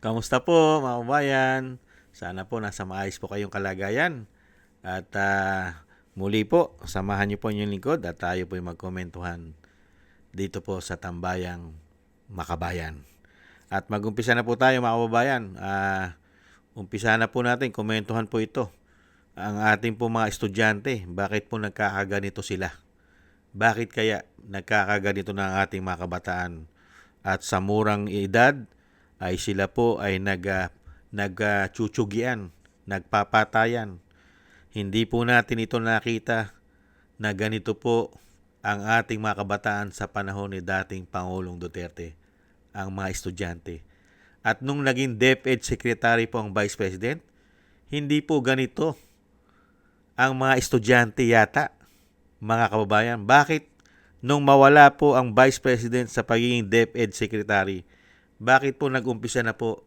Kamusta po mga kabayan? Sana po nasa maayos po kayong kalagayan. At muli po, samahan niyo po yung lingkod at tayo po yung magkomentuhan dito po sa Tambayang Makabayan. At magumpisa na po tayo mga kababayan. Umpisa na po natin, komentuhan po ito. Ang ating po mga estudyante, bakit po nagkakaganito sila? Bakit kaya nagkakaganito na ang ating mga kabataan? At sa murang edad ay sila po ay nagchuchugian, nagpapatayan. Hindi po natin ito nakita na ganito po ang ating mga kabataan sa panahon ni dating Pangulong Duterte, ang mga estudyante. At nung naging DepEd Secretary po ang Vice President, hindi po ganito ang mga estudyante yata, mga kababayan. Bakit nung mawala po ang Vice President sa pagiging DepEd Secretary, bakit po nag-umpisa na po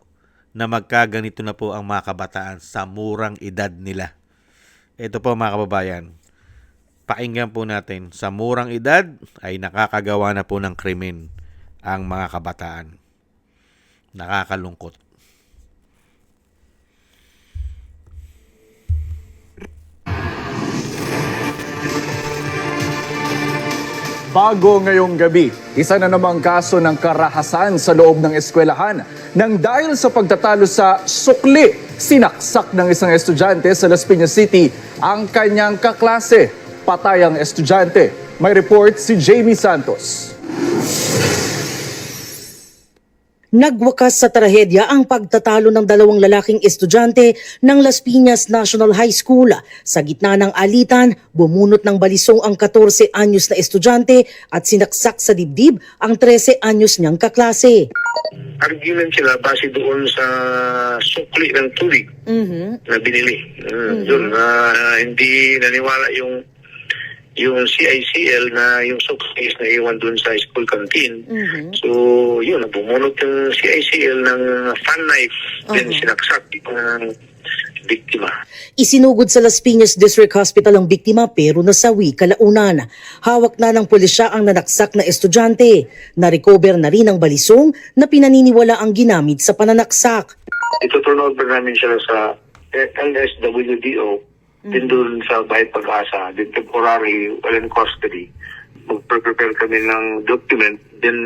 na magkaganito na po ang mga kabataan sa murang edad nila? Ito po mga kababayan, pakinggan po natin, sa murang edad ay nakakagawa na po ng krimen ang mga kabataan. Nakakalungkot. Bago ngayong gabi, isa na namang kaso ng karahasan sa loob ng eskwelahan nang dahil sa pagtatalo sa sukli, sinaksak ng isang estudyante sa Las Piñas City ang kanyang kaklase. Patay ang estudyante. May report si Jamie Santos. Nagwakas sa trahedya ang pagtatalo ng dalawang lalaking estudyante ng Las Piñas National High School. Sa gitna ng alitan, bumunot ng balisong ang 14 anyos na estudyante at sinaksak sa dibdib ang 13 anyos niyang kaklase. Argument sila base doon sa sukli ng tubig na binili. Yun, hindi naniwala yung CICL na yung sukli is naiwan doon sa school canteen. So, yun, bumunot yung CICL ng fan knife, then sinaksak ng biktima. Isinugod sa Las Piñas District Hospital ang biktima pero nasawi kalaunan. Hawak na ng pulisya ang nanaksak na estudyante. Na-recover na rin ang balisong na pinaniniwala ang ginamit sa pananaksak. Ito turn over namin sila sa LSWDO, din doon sa Bahay Pag-asa, din temporary while in custody. Mag-prepare kami ng document, then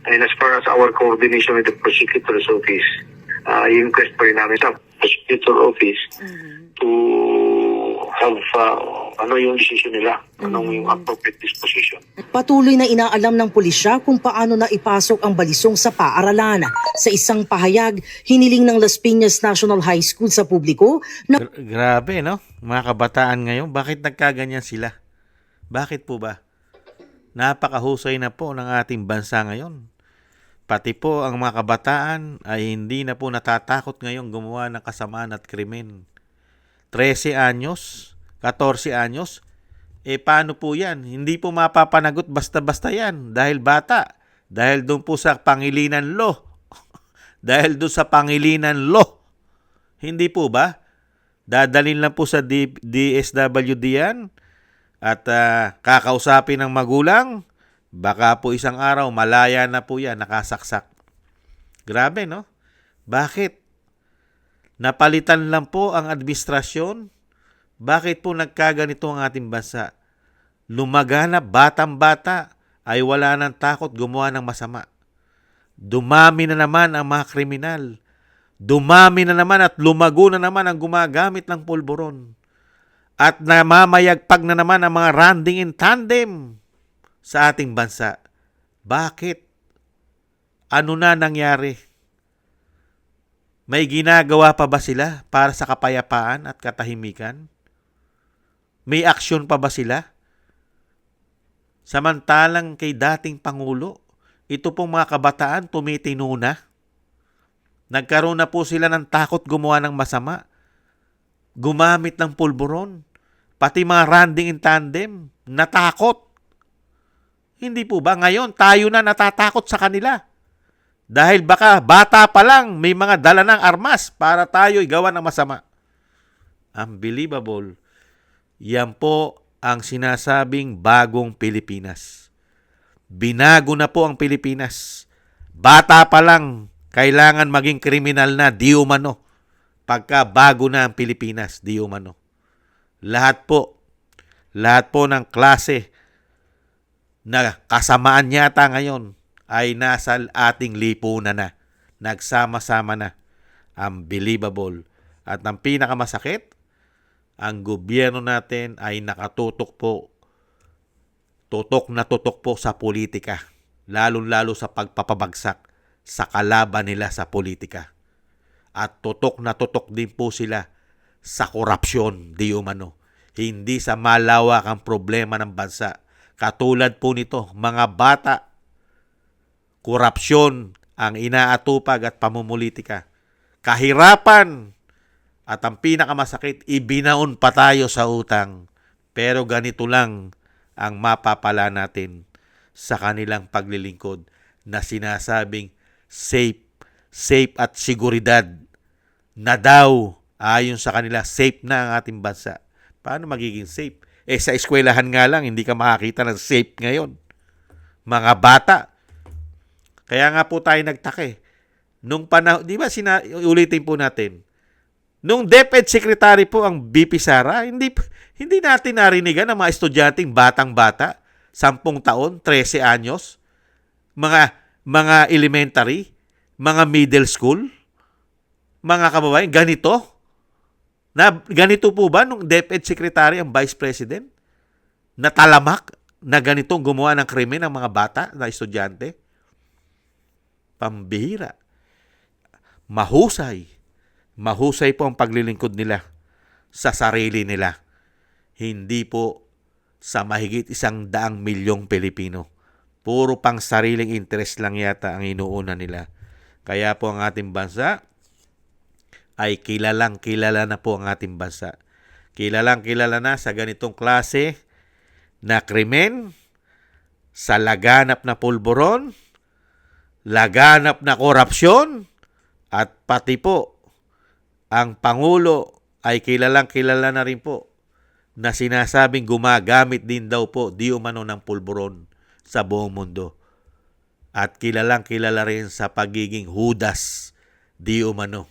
and as far as our coordination with the prosecutor's office, i-inquest pa rin namin sa prosecutor office to have ano yung decision nila, anong yung appropriate disposition. Patuloy na inaalam ng pulisya kung paano na ipasok ang balisong sa paaralan. Sa isang pahayag, hiniling ng Las Piñas National High School sa publiko na Grabe, no? Mga kabataan ngayon, bakit nagkaganyan sila? Bakit po ba? Napakahusay na po ng ating bansa ngayon. Pati po ang mga kabataan ay hindi na po natatakot ngayon gumawa ng kasamaan at krimen. 13 anyos, 14 anyos, paano po yan? Hindi po mapapanagot basta-basta yan dahil bata. Dahil doon po sa Pangilinan Law. Dahil doon sa Pangilinan Law. Hindi po ba? Dadalhin lang po sa DSWD yan at kakausapin ng magulang. Baka po isang araw malaya na po yan, nakasaksak. Grabe, no? Bakit? Napalitan lang po ang administrasyon? Bakit po nagkaganito ang ating bansa? Lumaganap, batang-bata ay wala nang takot gumawa ng masama. Dumami na naman ang mga kriminal. Dumami na naman at lumago na naman ang gumagamit ng pulburon. At namamayagpag na naman ang mga randing in tandem sa ating bansa. Bakit? Ano na nangyari? May ginagawa pa ba sila para sa kapayapaan at katahimikan? May aksyon pa ba sila? Samantalang kay dating Pangulo, ito pong mga kabataan tumitino na. Nagkaroon na po sila ng takot gumawa ng masama. Gumamit ng pulburon. Pati mga randing in tandem, natakot. Hindi po ba ngayon tayo na natatakot sa kanila? Dahil baka bata pa lang may mga dala ng armas para tayo'y gawa ng masama. Unbelievable. Yan po ang sinasabing bagong Pilipinas. Binago na po ang Pilipinas. Bata pa lang kailangan maging kriminal na di umano pagka bago na ang Pilipinas, di umano. Lahat po ng klase na kasamaan yata ngayon ay nasa ating lipunan na. Nagsama-sama na. Unbelievable. At ang pinakamasakit, ang gobyerno natin ay nakatutok po, tutok na tutok po sa politika, lalo-lalo sa pagpapabagsak sa kalaban nila sa politika. At tutok na tutok din po sila sa korupsyon, di umano. Hindi sa malawakang problema ng bansa. Katulad po nito, mga bata, korupsyon ang inaatupag at pamumulitika. Kahirapan at ang pinakamasakit, ibinaon pa tayo sa utang. Pero ganito lang ang mapapala natin sa kanilang paglilingkod na sinasabing safe at seguridad na daw ayon sa kanila safe na ang ating bansa. Paano magiging safe? Sa eskwelahan nga lang, hindi ka makakita ng safe ngayon. Mga bata. Kaya nga po tayo nagtaka. Nung panahon, di ba ulitin po natin, nung DepEd Secretary po ang BP Sara, hindi natin narinigan ang mga estudyanteng batang-bata, 10 taon, 13 anyos, mga elementary, mga middle school, mga kababayan, ganito po ba nung DepEd Secretary ang Vice President? Natalamak na ganitong gumawa ng krimen ng mga bata na estudyante? Pambihira. Mahusay po ang paglilingkod nila sa sarili nila. Hindi po sa mahigit 100 milyong Pilipino. Puro pang sariling interest lang yata ang inuuna nila. Kaya po ang ating bansa ay kilala na po ang ating bansa. Kilala na sa ganitong klase na krimen, sa laganap na pulburon, laganap na korupsyon, at pati po ang Pangulo ay kilala na rin po na sinasabing gumagamit din daw po di umano ng pulburon sa buong mundo. At kilala rin sa pagiging Judas di umano.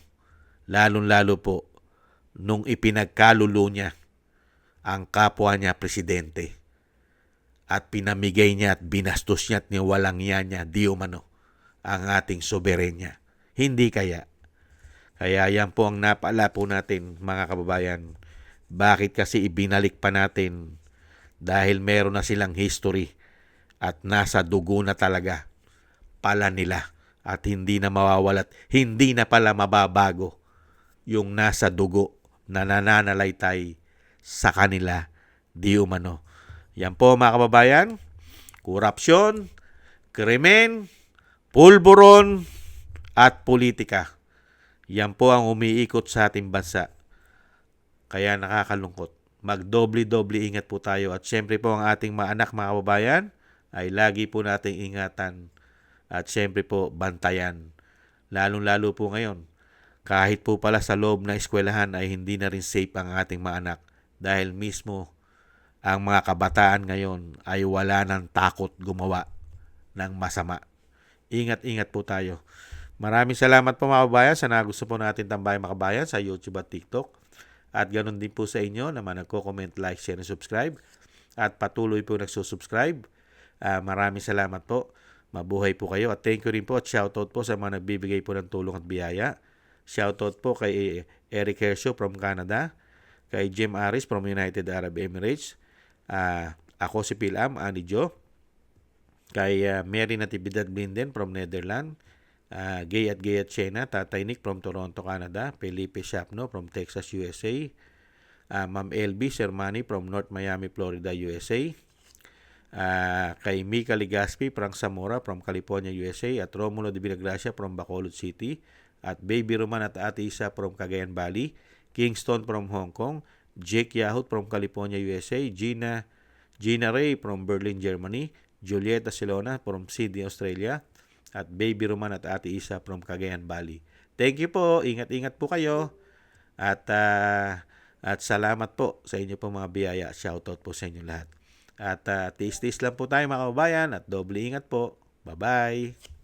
Lalong-lalo po nung ipinagkalulo niya ang kapwa niya presidente at pinamigay niya at binastos niya at niwalang niya di umano ang ating soberenya. Hindi kaya. Kaya yan po ang napala po natin mga kababayan. Bakit kasi ibinalik pa natin? Dahil meron na silang history at nasa dugo na talaga pala nila at hindi na mawawalat, hindi na pala mababago yung nasa dugo na nananalaytay sa kanila di umano. Yan po mga kababayan, korupsyon, krimen, pulburon, at politika. Yan po ang umiikot sa ating bansa. Kaya nakakalungkot. Magdoble-doble ingat po tayo. At syempre po ang ating mga anak, mga kababayan, ay lagi po nating ingatan. At syempre po bantayan. Lalong-lalo po ngayon. Kahit po pala sa loob ng eskwelahan ay hindi na rin safe ang ating mga anak. Dahil mismo ang mga kabataan ngayon ay wala ng takot gumawa ng masama. Ingat-ingat po tayo. Maraming salamat po mga kababayan sa nagusto po natin tambayang mga kababayan sa YouTube at TikTok. At ganoon din po sa inyo naman nagko-comment, like, share, and subscribe. At patuloy po nagsusubscribe. Maraming salamat po. Mabuhay po kayo. At thank you rin po at shoutout po sa mga nagbibigay po ng tulong at biyaya. Shoutout po kay Eric Hershow from Canada. Kay Jim Aris from United Arab Emirates. Ako si Pilam, Ani Jo. Kay Mary Natividad Blinden from Netherlands. Gay at Chena, Tatay Nick from Toronto, Canada. Felipe Shapno from Texas, USA. Ma'am LB Sermani from North Miami, Florida, USA. Kay Mika Ligaspi, Frank Zamora from California, USA. At Romulo de Villagracia from Bacolod City. At Baby Roman at Ate Isa from Cagayan Valley. Kingston from Hong Kong. Jake Yahut from California, USA. Gina Ray from Berlin, Germany. Julieta Silona from Sydney, Australia. At Baby Roman at Ate Isa from Cagayan Valley. Thank you po. Ingat-ingat po kayo. At salamat po sa inyo po mga biyaya. Shoutout po sa inyo lahat. At tiis-tiis lang po tayo mga kababayan. At doble ingat po. Bye-bye.